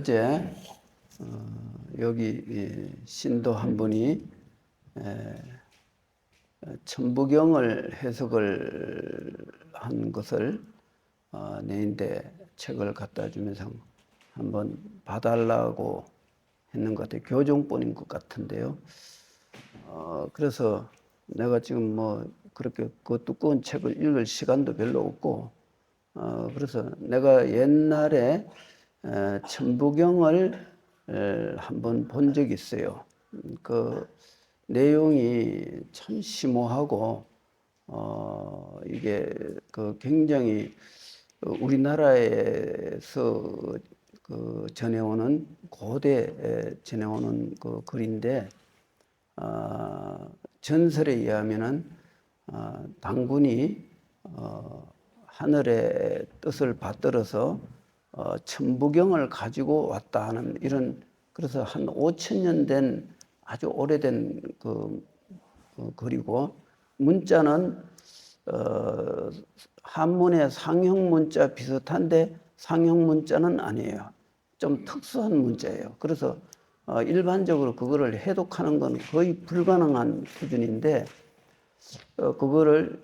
어제 여기 신도 한 분이 천부경을 해석을 한 것을 내인데 책을 갖다 주면서 한번 봐달라고 했는 것 같아요. 교종본인 것 같은데요. 그래서 내가 지금 뭐 그렇게 그 두꺼운 책을 읽을 시간도 별로 없고, 그래서 내가 옛날에 천부경을 한번 본 적이 있어요. 그 내용이 참 심오하고, 이게 그 굉장히 우리나라에서 그 전해오는 고대 전해오는 그 글인데, 전설에 의하면은 당군이 하늘의 뜻을 받들어서 천부경을 가지고 왔다 하는 이런, 그래서 한 5,000년 된 아주 오래된 그 글이고, 문자는 한문의 상형 문자 비슷한데 상형 문자는 아니에요. 좀 특수한 문자예요. 그래서 일반적으로 그거를 해독하는 건 거의 불가능한 수준인데, 그거를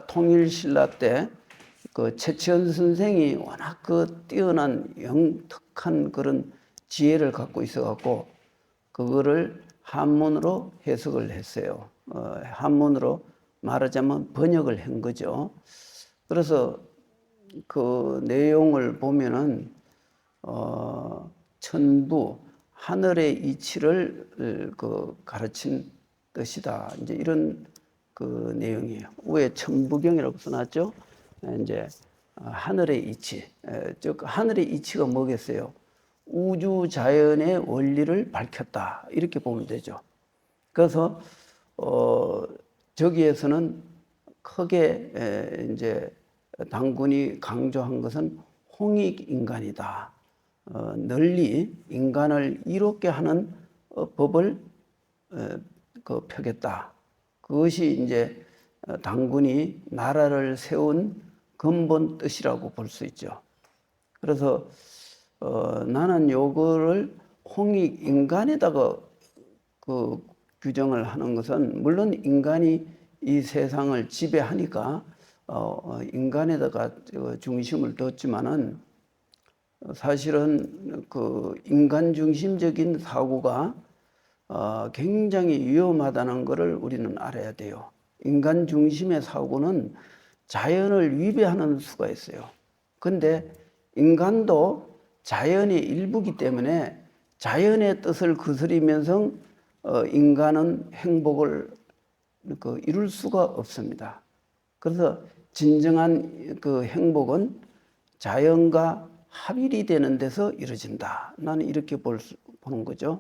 통일 신라 때 그 최치원 선생이 워낙 그 뛰어난 영특한 그런 지혜를 갖고 있어갖고 그거를 한문으로 해석을 했어요. 한문으로 말하자면 번역을 한 거죠. 그래서 그 내용을 보면은 천부 하늘의 이치를 가르친 뜻이다. 이제 이런 그 내용이에요. 위에 천부경이라고 써놨죠. 이제 하늘의 이치, 즉 하늘의 이치가 뭐겠어요? 우주 자연의 원리를 밝혔다, 이렇게 보면 되죠. 그래서 저기에서는 크게 이제 당군이 강조한 것은 홍익 인간이다. 널리 인간을 이롭게 하는 법을 펴겠다. 그것이 이제 당군이 나라를 세운 근본 뜻이라고 볼 수 있죠. 그래서 나는 요거를 홍익 인간에다가 그 규정을 하는 것은, 물론 인간이 이 세상을 지배하니까 인간에다가 중심을 뒀지만은, 사실은 그 인간 중심적인 사고가 굉장히 위험하다는 것을 우리는 알아야 돼요. 인간 중심의 사고는 자연을 위배하는 수가 있어요. 근데 인간도 자연의 일부이기 때문에 자연의 뜻을 거스리면서 인간은 행복을 이룰 수가 없습니다. 그래서 진정한 그 행복은 자연과 합일이 되는 데서 이루어진다. 나는 이렇게 보는 거죠.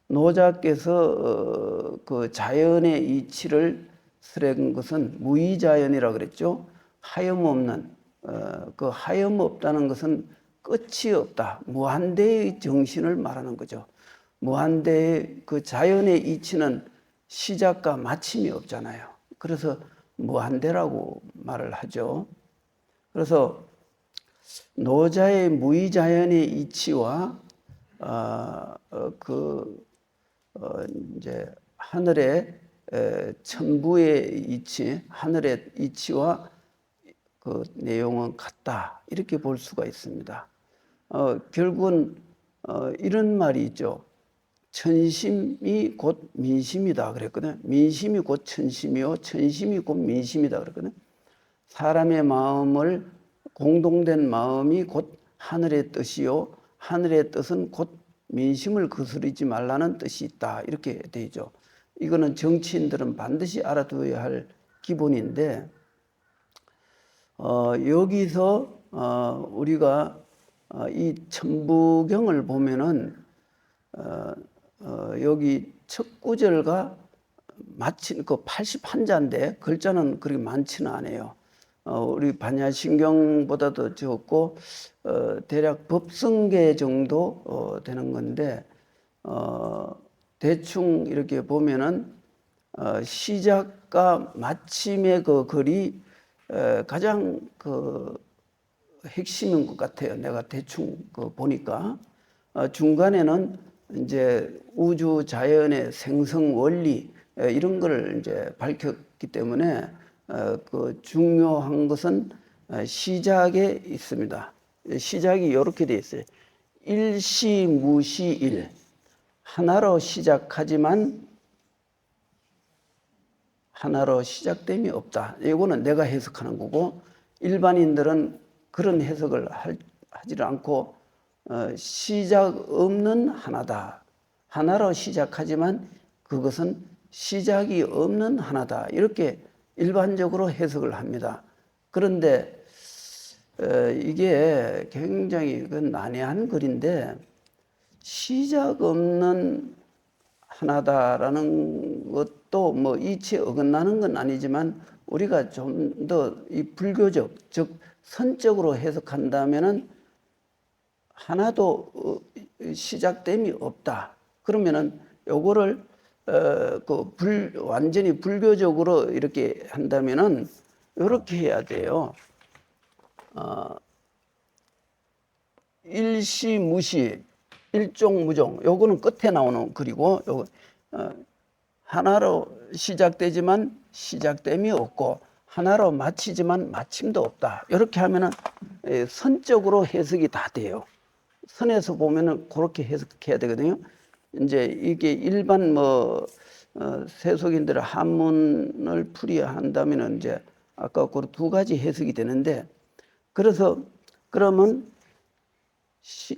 노자께서 그 자연의 이치를 쓰는 것은 무의자연이라고 그랬죠. 하염없는, 그 하염없다는 것은 끝이 없다. 무한대의 정신을 말하는 거죠. 무한대의 그 자연의 이치는 시작과 마침이 없잖아요. 그래서 무한대라고 말을 하죠. 그래서 노자의 무의자연의 이치와 이제 하늘의 천부의 이치, 하늘의 이치와 그 내용은 같다, 이렇게 볼 수가 있습니다. 결국은 이런 말이 있죠. 천심이 곧 민심이다 그랬거든요. 민심이 곧 천심이요, 천심이 곧 민심이다 그랬거든요. 사람의 마음을, 공동된 마음이 곧 하늘의 뜻이요, 하늘의 뜻은 곧 민심을 거스르지 말라는 뜻이 있다, 이렇게 되죠. 이거는 정치인들은 반드시 알아두어야 할 기본인데, 여기서 우리가 이 천부경을 보면은 여기 첫 구절과 마치 그 81자인데 글자는 그렇게 많지는 않아요. 우리 반야신경보다도 적고 대략 법성계 정도 되는 건데, 대충 이렇게 보면은 시작과 마침의 그 글이 가장 그 핵심인 것 같아요. 내가 대충 보니까. 중간에는 이제 우주 자연의 생성 원리 이런 걸 이제 밝혔기 때문에 그 중요한 것은 시작에 있습니다. 시작이 이렇게 돼 있어요. 일시무시일. 하나로 시작하지만 하나로 시작됨이 없다. 이거는 내가 해석하는 거고, 일반인들은 그런 해석을 하지를 않고 시작 없는 하나다. 하나로 시작하지만 그것은 시작이 없는 하나다. 이렇게 일반적으로 해석을 합니다. 그런데 이게 굉장히 난해한 글인데, 시작 없는 하나다라는 것도 뭐 이치에 어긋나는 건 아니지만, 우리가 좀 더 이 불교적, 즉 선적으로 해석한다면은 하나도 시작됨이 없다. 그러면은 요거를 완전히 불교적으로 이렇게 한다면은 이렇게 해야 돼요. 일시무시, 일종무종. 요거는 끝에 나오는 글이고, 요거 하나로 시작되지만 시작됨이 없고 하나로 마치지만 마침도 없다. 이렇게 하면은 선적으로 해석이 다 돼요. 선에서 보면은 그렇게 해석해야 되거든요. 이제 이게 일반 세속인들의 한문을 풀이한다면은 이제 아까 그 두 가지 해석이 되는데, 그래서 그러면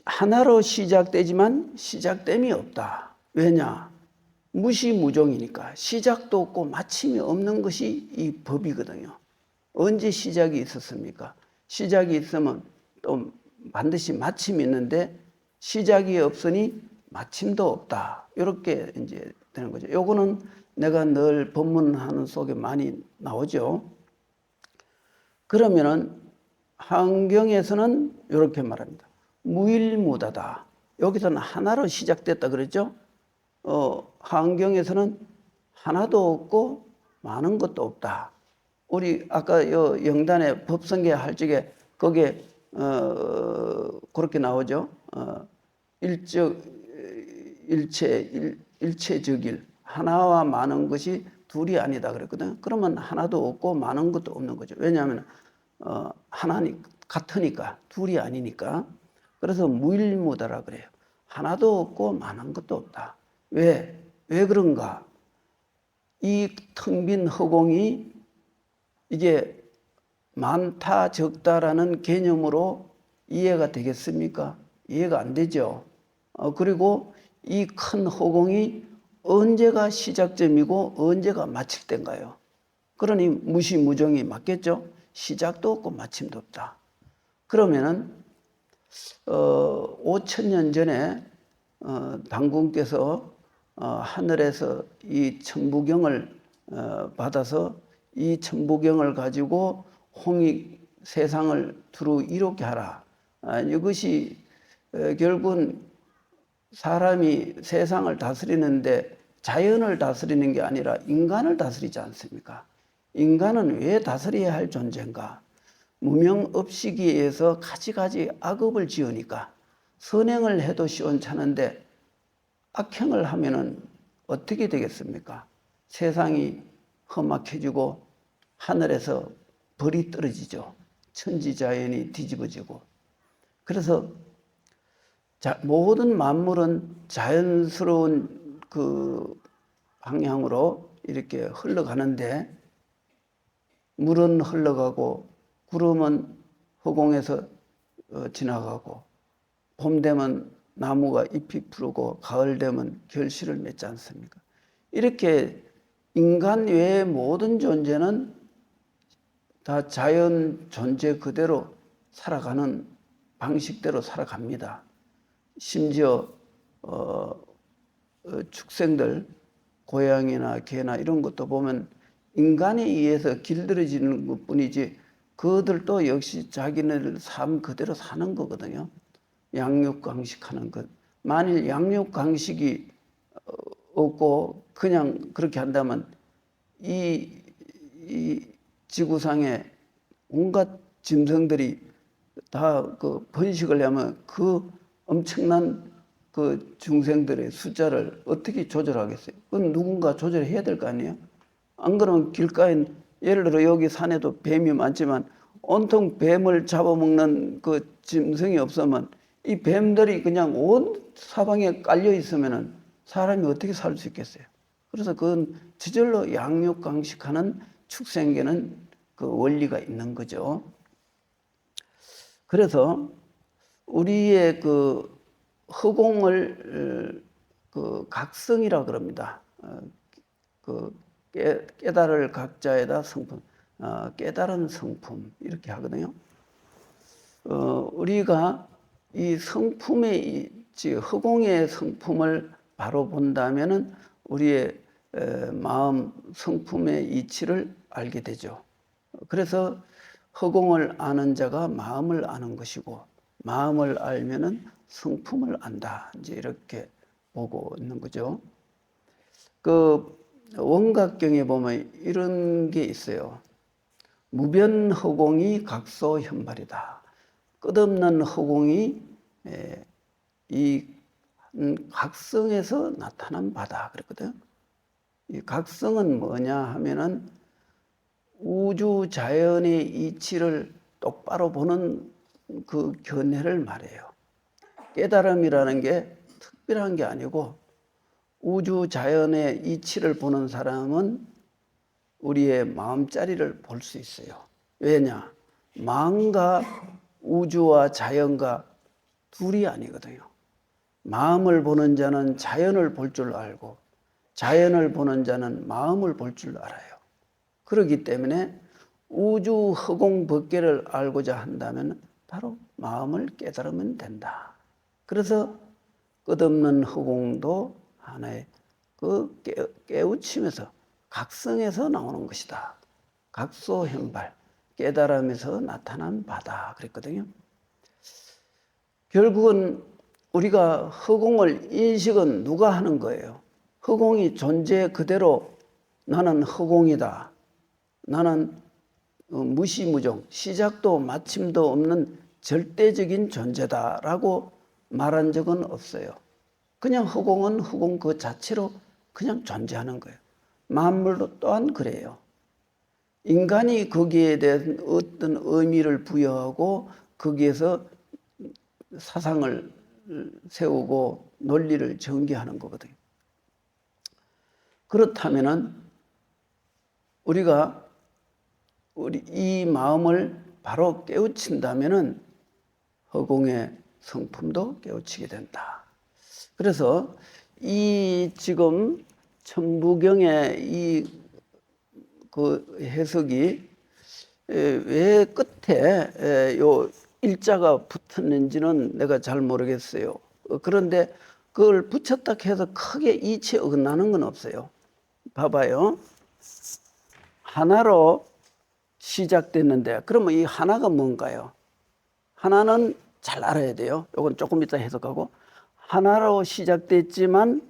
하나로 시작되지만 시작됨이 없다. 왜냐? 무시무종이니까 시작도 없고 마침이 없는 것이 이 법이거든요. 언제 시작이 있었습니까? 시작이 있으면 또 반드시 마침이 있는데 시작이 없으니 마침도 없다. 이렇게 이제 되는 거죠. 요거는 내가 늘 법문하는 속에 많이 나오죠. 그러면은 한경에서는 이렇게 말합니다. 무일무다다. 여기서는 하나로 시작됐다 그랬죠? 한경에서는 하나도 없고 많은 것도 없다. 우리 아까 요 영단에 법성계 할 적에 거기에 그렇게 나오죠. 일체적일, 하나와 많은 것이 둘이 아니다 그랬거든. 그러면 하나도 없고 많은 것도 없는 거죠. 왜냐하면 하나니 같으니까, 둘이 아니니까. 그래서 무일무다라 그래요. 하나도 없고 많은 것도 없다. 왜 그런가? 이 텅 빈 허공이 이게 많다 적다라는 개념으로 이해가 되겠습니까? 이해가 안 되죠. 그리고 이 큰 허공이 언제가 시작점이고 언제가 마칠 때인가요? 그러니 무시무종이 맞겠죠? 시작도 없고 마침도 없다. 그러면은 5,000년 전에 당군께서 하늘에서 이 천부경을 받아서 이 천부경을 가지고 홍익 세상을 두루 이롭게 하라. 이것이 결국은 사람이 세상을 다스리는데 자연을 다스리는 게 아니라 인간을 다스리지 않습니까? 인간은 왜 다스려야 할 존재인가? 무명업시기에서 가지가지 악업을 지으니까 선행을 해도 시원찮은데 악행을 하면은 어떻게 되겠습니까? 세상이 험악해지고 하늘에서 벌이 떨어지죠. 천지자연이 뒤집어지고. 그래서 모든 만물은 자연스러운 그 방향으로 이렇게 흘러가는데, 물은 흘러가고 구름은 허공에서 지나가고, 봄 되면 나무가 잎이 푸르고 가을 되면 결실을 맺지 않습니까? 이렇게 인간 외의 모든 존재는 다 자연 존재 그대로 살아가는 방식대로 살아갑니다. 심지어 축생들, 고양이나 개나 이런 것도 보면 인간에 의해서 길들여지는 것뿐이지 그들도 역시 자기네 삶 그대로 사는 거거든요. 양육강식하는 것. 만일 양육강식이 없고 그냥 그렇게 한다면 이 지구상에 온갖 짐승들이 다 그 번식을 하면 그 엄청난 그 중생들의 숫자를 어떻게 조절하겠어요? 그건 누군가 조절해야 될 거 아니에요? 안 그러면 길가에 예를 들어 여기 산에도 뱀이 많지만 온통 뱀을 잡아먹는 그 짐승이 없으면 이 뱀들이 그냥 온 사방에 깔려 있으면은 사람이 어떻게 살 수 있겠어요? 그래서 그건 저절로 양육강식하는 축생계는 그 원리가 있는 거죠. 그래서 우리의 그 허공을 그 각성이라 그럽니다. 그 깨달을 각자에다 성품, 깨달은 성품 이렇게 하거든요. 우리가 이 성품의 허공의 성품을 바로 본다면은 우리의 마음 성품의 이치를 알게 되죠. 그래서 허공을 아는 자가 마음을 아는 것이고 마음을 알면은 성품을 안다. 이제 이렇게 보고 있는 거죠. 그 원각경에 보면 이런 게 있어요. 무변허공이 각소현발이다. 끝없는 허공이 이 각성에서 나타난 바다 그랬거든. 이 각성은 뭐냐 하면은 우주 자연의 이치를 똑바로 보는 그 견해를 말해요. 깨달음이라는 게 특별한 게 아니고 우주 자연의 이치를 보는 사람은 우리의 마음자리를 볼 수 있어요. 왜냐? 마음과 우주와 자연과 둘이 아니거든요. 마음을 보는 자는 자연을 볼 줄 알고 자연을 보는 자는 마음을 볼 줄 알아요. 그렇기 때문에 우주 허공 법계를 알고자 한다면 바로 마음을 깨달으면 된다. 그래서 끝없는 허공도 하나의 그 깨우침에서 각성에서 나오는 것이다. 각소현발, 깨달음에서 나타난 바다 그랬거든요. 결국은 우리가 허공을 인식은 누가 하는 거예요? 허공이 존재 그대로 나는 허공이다. 나는 무시무종, 시작도 마침도 없는 절대적인 존재다라고 말한 적은 없어요. 그냥 허공은 허공 그 자체로 그냥 존재하는 거예요. 만물도 또한 그래요. 인간이 거기에 대한 어떤 의미를 부여하고 거기에서 사상을 세우고 논리를 전개하는 거거든요. 그렇다면은 우리가 우리 이 마음을 바로 깨우친다면은 허공의 성품도 깨우치게 된다. 그래서 이 지금 천부경의 이 그 해석이 왜 끝에 요 일자가 붙었는지는 내가 잘 모르겠어요. 그런데 그걸 붙였다 해서 크게 이치에 어긋나는 건 없어요. 봐봐요. 하나로 시작됐는데 그러면 이 하나가 뭔가요? 하나는 잘 알아야 돼요. 이건 조금 이따 해석하고. 하나로 시작됐지만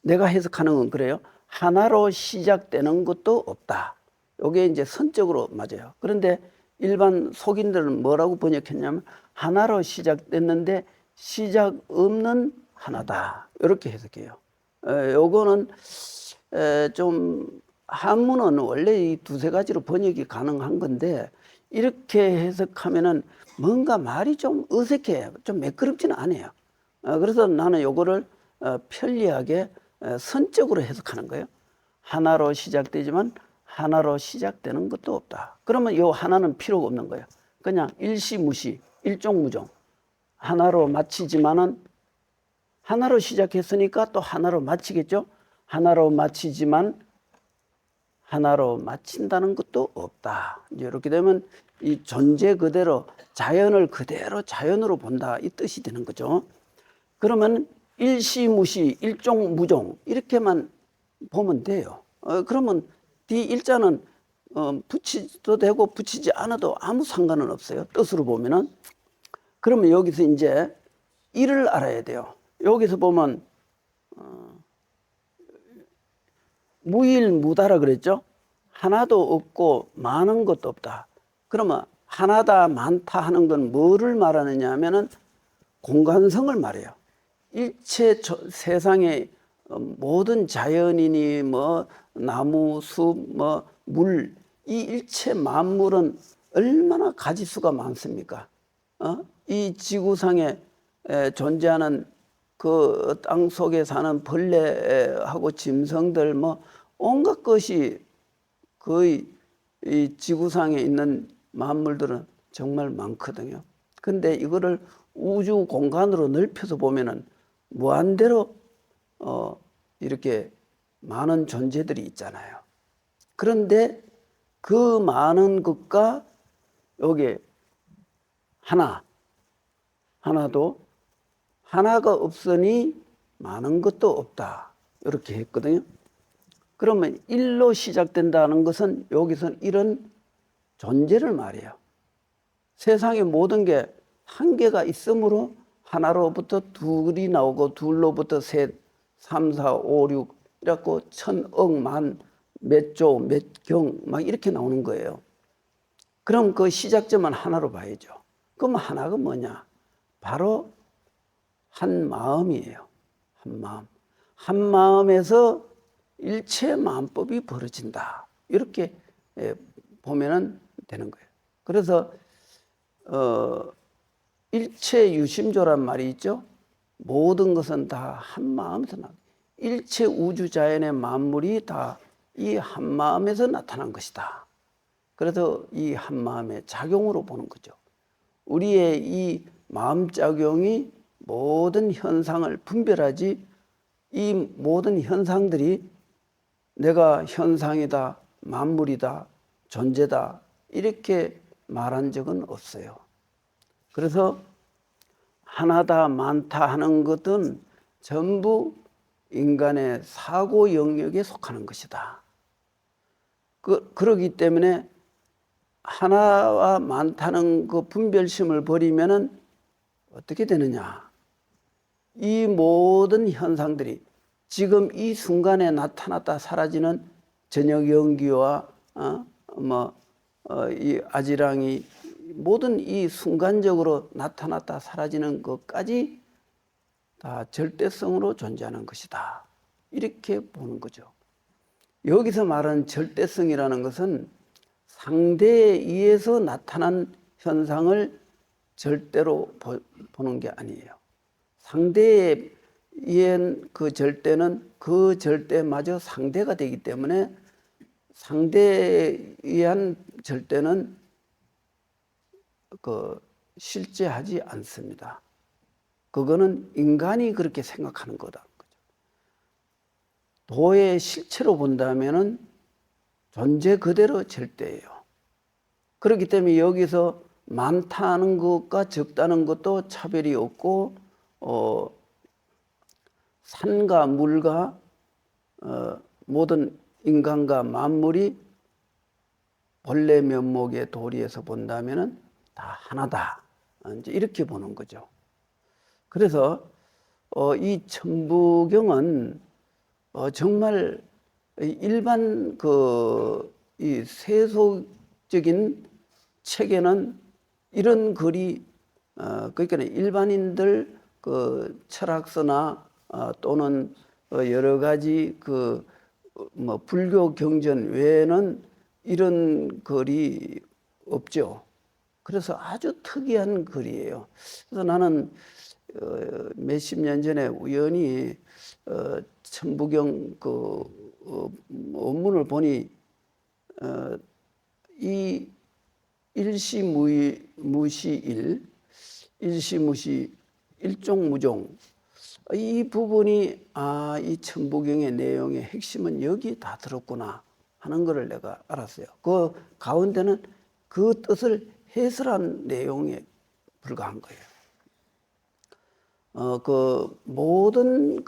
내가 해석하는 건 그래요. 하나로 시작되는 것도 없다. 이게 이제 선적으로 맞아요. 그런데 일반 속인들은 뭐라고 번역했냐면 하나로 시작됐는데 시작 없는 하나다. 이렇게 해석해요. 요거는 좀 한문은 원래 이 두세 가지로 번역이 가능한 건데 이렇게 해석하면은 뭔가 말이 좀 어색해요. 좀 매끄럽지는 않아요. 그래서 나는 요거를 편리하게 선적으로 해석하는 거예요. 하나로 시작되지만 하나로 시작되는 것도 없다. 그러면 이 하나는 필요가 없는 거예요. 그냥 일시무시, 일종무종. 하나로 마치지만은 하나로 시작했으니까 또 하나로 마치겠죠. 하나로 마치지만 하나로 마친다는 것도 없다. 이제 이렇게 되면 이 존재 그대로 자연을 그대로 자연으로 본다 이 뜻이 되는 거죠. 그러면 일시무시, 일종무종 이렇게만 보면 돼요. 그러면 뒤 일자는 붙이도 되고 붙이지 않아도 아무 상관은 없어요. 뜻으로 보면은. 그러면 여기서 이제 일을 알아야 돼요. 여기서 보면 무일무다라 그랬죠. 하나도 없고 많은 것도 없다. 그러면 하나다 많다 하는 건 뭐를 말하느냐 하면은 공간성을 말해요. 일체 세상의 모든 자연이니 뭐 나무, 숲, 뭐 물, 이 일체 만물은 얼마나 가지수가 많습니까? 이 지구상에 존재하는 그 땅 속에 사는 벌레하고 짐승들 뭐 온갖 것이 거의 이 지구상에 있는 만물들은 정말 많거든요. 근데 이거를 우주 공간으로 넓혀서 보면은 무한대로 이렇게 많은 존재들이 있잖아요. 그런데 그 많은 것과 여기 하나도 하나가 없으니 많은 것도 없다. 이렇게 했거든요. 그러면 일로 시작된다는 것은 여기서는 이런 존재를 말해요. 세상의 모든 게 한계가 있으므로 하나로부터 둘이 나오고 둘로부터 셋, 3, 4, 5, 6 이렇고 천억, 만, 몇 조, 몇 경 막 이렇게 나오는 거예요. 그럼 그 시작점은 하나로 봐야죠. 그럼 하나가 뭐냐? 바로 한 마음이에요. 한 마음. 한 마음에서 일체 마음법이 벌어진다. 이렇게 보면 되는 거예요. 그래서 일체 유심조란 말이 있죠. 모든 것은 다 한 마음에서 나. 일체 우주 자연의 만물이 다 이 한 마음에서 나타난 것이다. 그래서 이 한 마음의 작용으로 보는 거죠. 우리의 이 마음 작용이 모든 현상을 분별하지, 이 모든 현상들이 내가 현상이다, 만물이다, 존재다 이렇게 말한 적은 없어요. 그래서 하나다 많다 하는 것은 전부 인간의 사고 영역에 속하는 것이다. 그러기 때문에 하나와 많다는 그 분별심을 버리면은 어떻게 되느냐? 이 모든 현상들이 지금 이 순간에 나타났다 사라지는 저녁 연기와 이 아지랑이 모든 이 순간적으로 나타났다 사라지는 것까지 다 절대성으로 존재하는 것이다. 이렇게 보는 거죠. 여기서 말하는 절대성이라는 것은 상대에 의해서 나타난 현상을 절대로 보는 게 아니에요. 상대에 의한 그 절대는 그 절대마저 상대가 되기 때문에 상대에 의한 절대는 실제하지 않습니다. 그거는 인간이 그렇게 생각하는 거다. 도의 실체로 본다면은 존재 그대로 절대예요. 그렇기 때문에 여기서 많다는 것과 적다는 것도 차별이 없고 산과 물과 모든 인간과 만물이 본래 면목의 도리에서 본다면은 다 하나다. 이제 이렇게 보는 거죠. 그래서 이 천부경은 정말 일반 이 세속적인 책에는 이런 글이 그러니까 일반인들 철학서나 또는 여러 가지 불교 경전 외에는 이런 글이 없죠. 그래서 아주 특이한 글이에요. 그래서 나는 몇십 년 전에 우연히 천부경 원문을 보니 이 일시무시 일시무시 일종무종 이 부분이 이 천부경의 내용의 핵심은 여기 다 들었구나 하는 것을 내가 알았어요. 그 가운데는 그 뜻을 해설한 내용에 불과한 거예요. 모든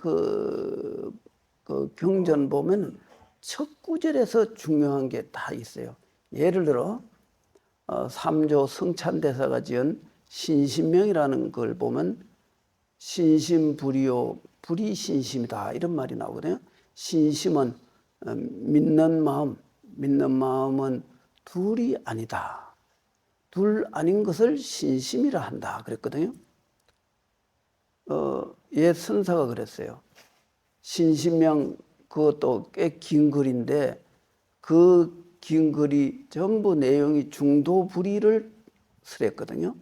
경전 보면 첫 구절에서 중요한 게 다 있어요. 예를 들어 3조 성찬대사가 지은 신신명이라는 걸 보면 신심불이요 불이 신심이다 이런 말이 나오거든요. 신심은 믿는 마음은 둘이 아니다. 둘 아닌 것을 신심이라 한다 그랬거든요. 옛 선사가 그랬어요. 신신명 그것도 꽤 긴 글인데 그 긴 글이 전부 내용이 중도불이를 설했거든요.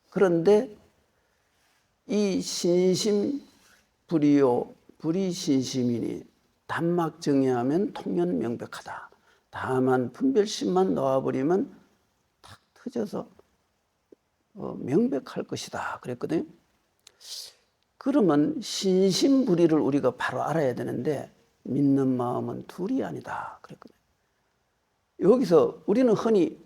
그런데 이 신심 불이요 불이 신심이니 단막 정의하면 통연 명백하다. 다만 분별심만 놓아버리면 탁 터져서 명백할 것이다 그랬거든요. 그러면 신심불이를 우리가 바로 알아야 되는데 믿는 마음은 둘이 아니다 그랬거든요. 여기서 우리는 흔히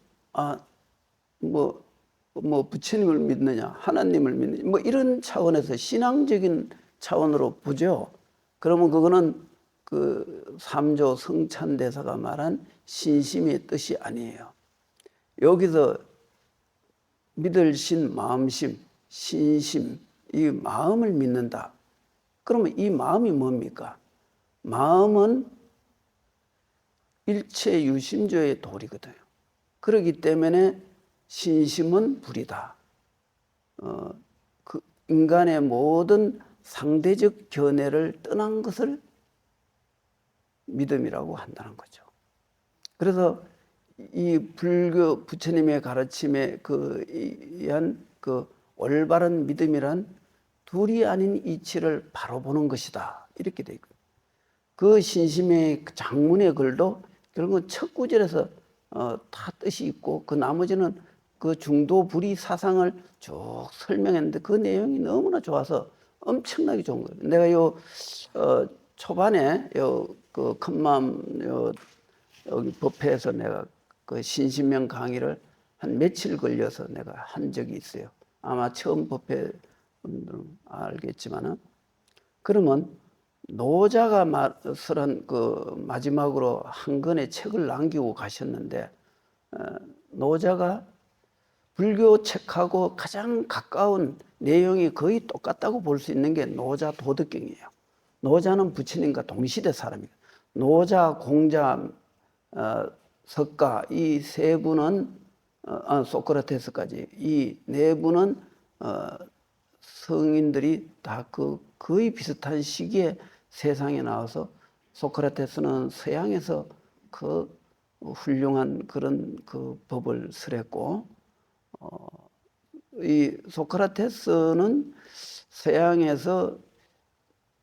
부처님을 믿느냐 하나님을 믿느냐 뭐 이런 차원에서 신앙적인 차원으로 보죠. 그러면 그거는 그 삼조 성찬대사가 말한 신심의 뜻이 아니에요. 여기서 믿을 신, 마음심, 신심, 이 마음을 믿는다. 그러면 이 마음이 뭡니까? 마음은 일체 유심조의 도리거든요. 그렇기 때문에 신심은 불이다. 그 인간의 모든 상대적 견해를 떠난 것을 믿음이라고 한다는 거죠. 그래서 이 불교 부처님의 가르침에 의한 그 올바른 믿음이란 둘이 아닌 이치를 바로 보는 것이다. 이렇게 돼 있고, 그 신심의 장문의 글도 결국은 첫 구절에서 다 뜻이 있고 그 나머지는 그 중도 불이 사상을 쭉 설명했는데 그 내용이 너무나 좋아서 엄청나게 좋은 거예요. 내가 초반에 그 큰마음 여기 법회에서 내가 그 신심명 강의를 한 며칠 걸려서 내가 한 적이 있어요. 아마 처음 법회 분들은 알겠지만은, 그러면 노자가 그 마지막으로 한 권의 책을 남기고 가셨는데, 노자가 불교 책하고 가장 가까운 내용이 거의 똑같다고 볼 수 있는 게 노자 도덕경이에요. 노자는 부처님과 동시대 사람이에요. 노자, 공자, 석가 이 세 분은 소크라테스까지 이 네 분은 성인들이 다 거의 비슷한 시기에 세상에 나와서, 소크라테스는 서양에서 그 훌륭한 그런 그 법을 설했고, 이 소크라테스는 서양에서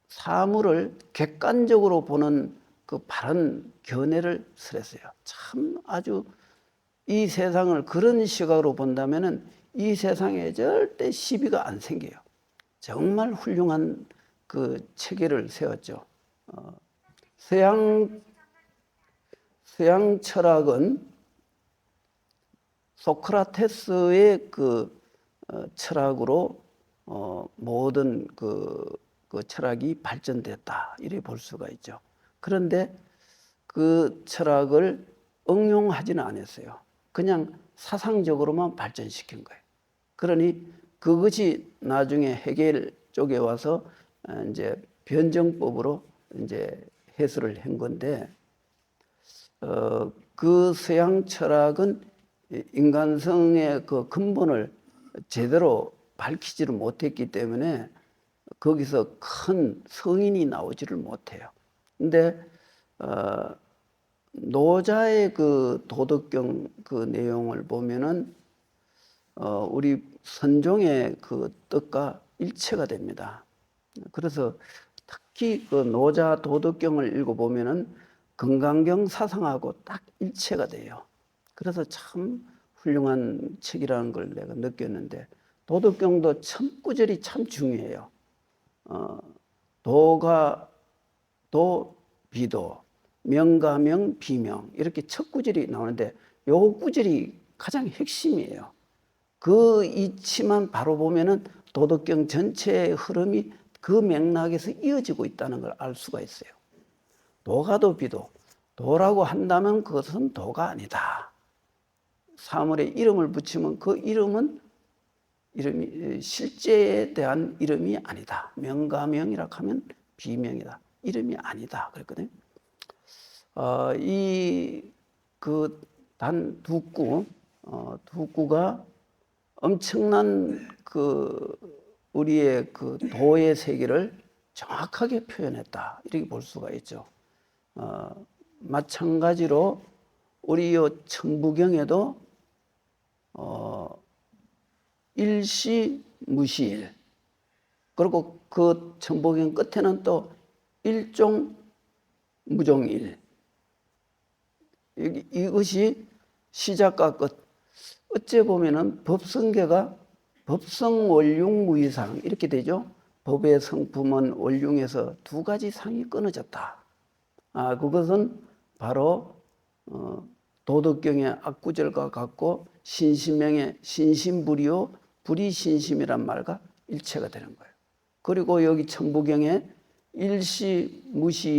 사물을 객관적으로 보는 그 바른 견해를 설했어요. 참 아주 이 세상을 그런 시각으로 본다면은 이 세상에 절대 시비가 안 생겨요. 정말 훌륭한 그 체계를 세웠죠. 서양 철학은 소크라테스의 그 철학으로 모든 그 철학이 발전됐다 이렇게 볼 수가 있죠. 그런데 그 철학을 응용하지는 않았어요. 그냥 사상적으로만 발전시킨 거예요. 그러니 그것이 나중에 헤겔 쪽에 와서 이제 변정법으로 이제 해설을 한 건데, 그 서양 철학은 인간성의 그 근본을 제대로 밝히지를 못했기 때문에 거기서 큰 성인이 나오지를 못해요. 근데 노자의 그 도덕경 그 내용을 보면은 우리 선종의 그 뜻과 일체가 됩니다. 그래서 특히 그 노자 도덕경을 읽어보면은 건강경 사상하고 딱 일체가 돼요. 그래서 참 훌륭한 책이라는 걸 내가 느꼈는데, 도덕경도 첫 구절이 참 중요해요. 도가 도, 비도, 명가 명, 비명 이렇게 첫 구절이 나오는데 요 구절이 가장 핵심이에요. 그 이치만 바로 보면은 도덕경 전체의 흐름이 그 맥락에서 이어지고 있다는 걸 알 수가 있어요. 도가도 비도, 도라고 한다면 그것은 도가 아니다. 사물에 이름을 붙이면 그 이름이 실제에 대한 이름이 아니다. 명가명이라고 하면 비명이다. 이름이 아니다. 그랬거든요. 단 두 구가 엄청난 그 우리의 그 도의 세계를 정확하게 표현했다. 이렇게 볼 수가 있죠. 마찬가지로 우리 요 천부경에도 일시 무시일, 그리고 그 천부경 끝에는 또 일종 무종일. 이것이 시작과 끝. 어째 보면은 법성계가 법성원륭무이상 이렇게 되죠. 법의 성품은 원륭에서 두 가지 상이 끊어졌다. 그것은 바로 도덕경의 압구절과 같고 신심명의 신심불이요 불이신심이란 말과 일체가 되는 거예요. 그리고 여기 천부경의 일시무시일하고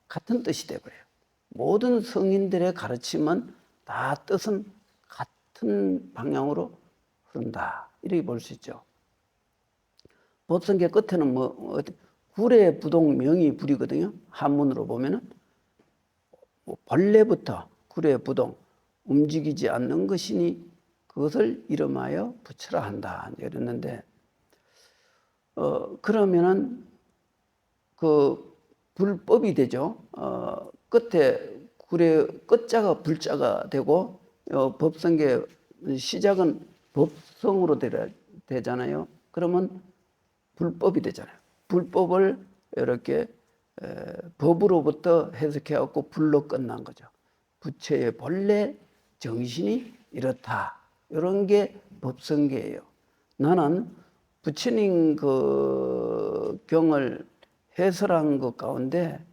같은 뜻이 되버려요. 모든 성인들의 가르침은 다 뜻은 같은 방향으로 흐른다. 이렇게 볼 수 있죠. 법성계 끝에는 구례 부동 명이 불이거든요. 한문으로 보면은 본래부터 구례 부동 움직이지 않는 것이니 그것을 이름하여 부처라 한다. 이랬는데 그러면은 그 불법이 되죠. 끝에 구례 끝자가 불자가 되고 법성계 시작은 법성으로 되잖아요. 그러면 불법이 되잖아요. 불법을 이렇게 법으로부터 해석해갖고 불로 끝난 거죠. 부처의 본래 정신이 이렇다. 이런 게 법성계예요. 나는 부처님 그 경을 해설한 것 가운데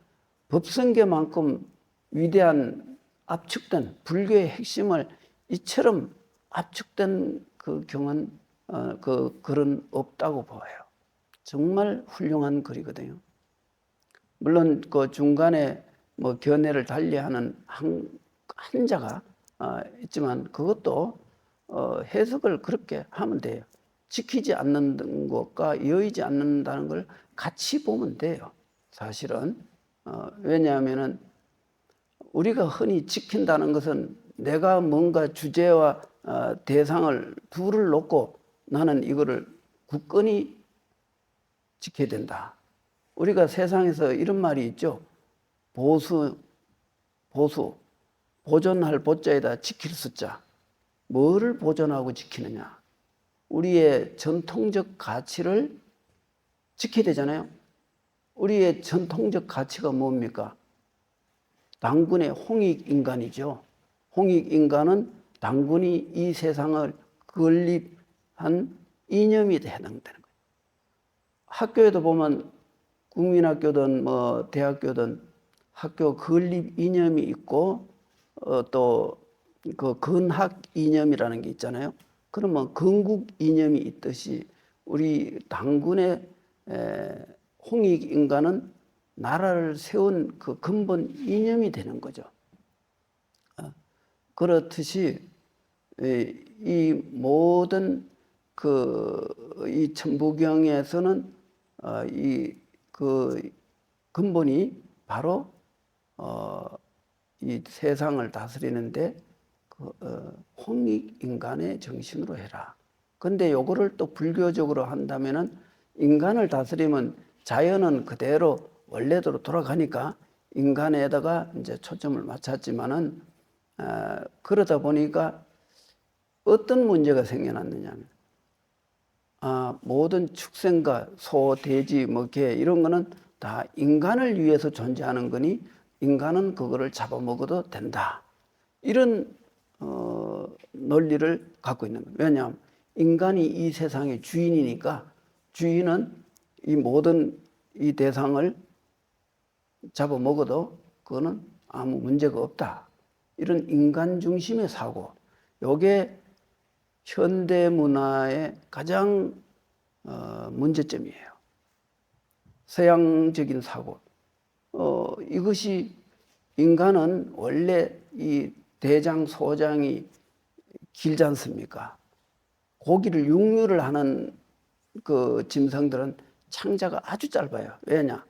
법성계만큼 위대한 압축된 불교의 핵심을 이처럼 압축된 그 경은 그 글은 없다고 보아요. 정말 훌륭한 글이거든요. 물론 그 중간에 뭐 견해를 달리하는 한자가 있지만 그것도 해석을 그렇게 하면 돼요. 지키지 않는 것과 여의지 않는다는 걸 같이 보면 돼요. 사실은 왜냐하면은 우리가 흔히 지킨다는 것은 내가 뭔가 주제와 대상을 둘을 놓고 나는 이거를 굳건히 지켜야 된다. 우리가 세상에서 이런 말이 있죠. 보존할 보자에다 지킬 숫자. 뭐를 보존하고 지키느냐. 우리의 전통적 가치를 지켜야 되잖아요. 우리의 전통적 가치가 뭡니까? 당군의 홍익인간이죠. 홍익인간은 당군이 이 세상을 건립한 이념이 해당되는 거예요. 학교에도 보면 국민학교든 뭐 대학교든 학교 건립 이념이 있고 또 그 건학 이념이라는 게 있잖아요. 그러면 건국 이념이 있듯이 우리 당군의 홍익인간은 나라를 세운 그 근본 이념이 되는 거죠. 그렇듯이 이 모든 이 천부경에서는 이 근본이 바로 이 세상을 다스리는데 홍익인간의 정신으로 해라. 근데 요거를 또 불교적으로 한다면은 인간을 다스리면 자연은 그대로 원래대로 돌아가니까 인간에다가 이제 초점을 맞췄지만은 그러다 보니까 어떤 문제가 생겨났느냐면 모든 축생과 소, 돼지, 뭐 개 이런 거는 다 인간을 위해서 존재하는 거니 인간은 그거를 잡아먹어도 된다. 이런 논리를 갖고 있는 거예요. 왜냐하면 인간이 이 세상의 주인이니까 주인은 이 모든 이 대상을 잡아먹어도 그거는 아무 문제가 없다. 이런 인간 중심의 사고. 요게 현대 문화의 가장 문제점이에요. 서양적인 사고. 이것이 인간은 원래 이 대장, 소장이 길지 않습니까? 고기를 육류를 하는 그 짐승들은 창자가 아주 짧아요. 왜냐?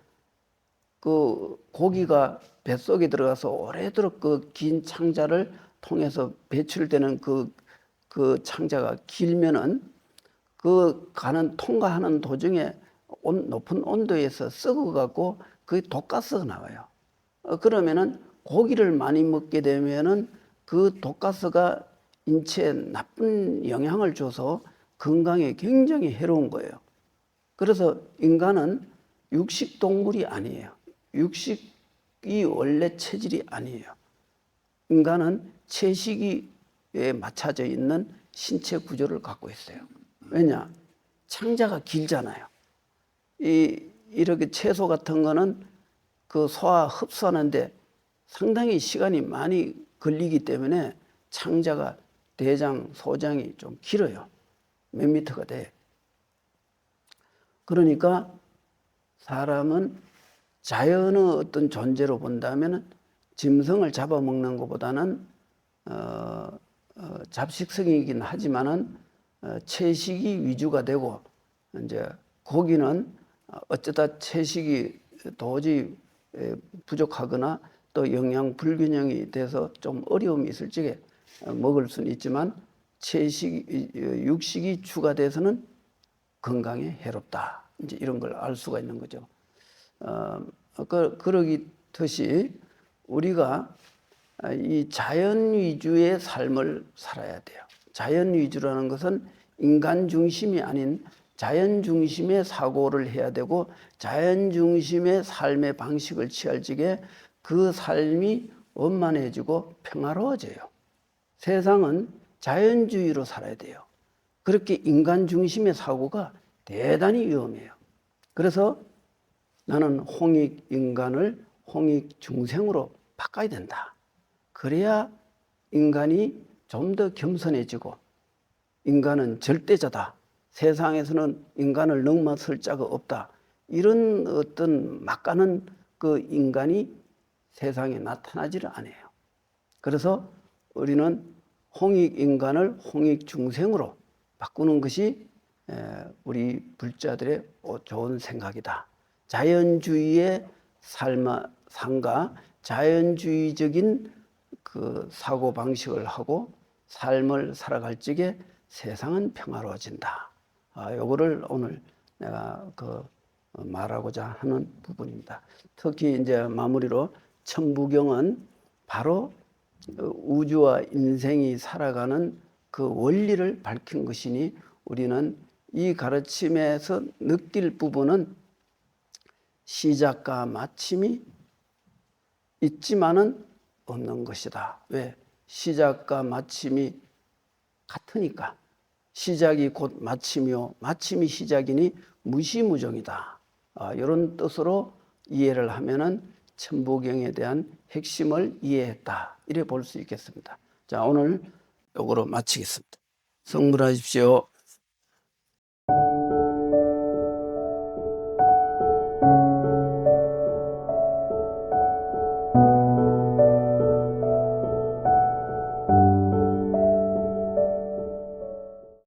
그 고기가 뱃속에 들어가서 오래도록 그 긴 창자를 통해서 배출되는 그 창자가 길면은 그 통과하는 도중에 높은 온도에서 썩어갖고 그 독가스가 나와요. 그러면은 고기를 많이 먹게 되면은 그 독가스가 인체에 나쁜 영향을 줘서 건강에 굉장히 해로운 거예요. 그래서 인간은 육식 동물이 아니에요. 육식이 원래 체질이 아니에요. 인간은 채식에 맞춰져 있는 신체 구조를 갖고 있어요. 왜냐? 창자가 길잖아요. 이렇게 채소 같은 거는 그 소화 흡수하는데 상당히 시간이 많이 걸리기 때문에 창자가 대장, 소장이 좀 길어요. 몇 미터가 돼. 그러니까 사람은 자연의 어떤 존재로 본다면 짐승을 잡아먹는 것보다는 잡식성이긴 하지만은 채식이 위주가 되고, 이제 고기는 어쩌다 채식이 도저히 부족하거나 또 영양 불균형이 돼서 좀 어려움이 있을 적에 먹을 수는 있지만 육식이 추가돼서는 건강에 해롭다. 이제 이런 걸 알 수가 있는 거죠. 그러기듯이 우리가 이 자연 위주의 삶을 살아야 돼요. 자연 위주라는 것은 인간 중심이 아닌 자연 중심의 사고를 해야 되고 자연 중심의 삶의 방식을 취할 적에 그 삶이 원만해지고 평화로워져요. 세상은 자연주의로 살아야 돼요. 그렇게 인간 중심의 사고가 대단히 위험해요. 그래서 나는 홍익인간을 홍익중생으로 바꿔야 된다. 그래야 인간이 좀 더 겸손해지고 인간은 절대자다. 세상에서는 인간을 넘어설 자가 없다. 이런 어떤 막가는 그 인간이 세상에 나타나지를 않아요. 그래서 우리는 홍익인간을 홍익중생으로 바꾸는 것이 우리 불자들의 좋은 생각이다. 자연주의의 삶과 자연주의적인 그 사고 방식을 하고 삶을 살아갈 적에 세상은 평화로워진다. 요거를 오늘 내가 말하고자 하는 부분입니다. 특히 이제 마무리로 천부경은 바로 우주와 인생이 살아가는 그 원리를 밝힌 것이니 우리는 이 가르침에서 느낄 부분은 시작과 마침이 있지만은 없는 것이다. 왜? 시작과 마침이 같으니까. 시작이 곧 마침이요, 마침이 시작이니 무시무정이다. 이런 뜻으로 이해를 하면은 천부경에 대한 핵심을 이해했다. 이래 볼 수 있겠습니다. 자, 오늘 요거로 마치겠습니다. 성불하십시오.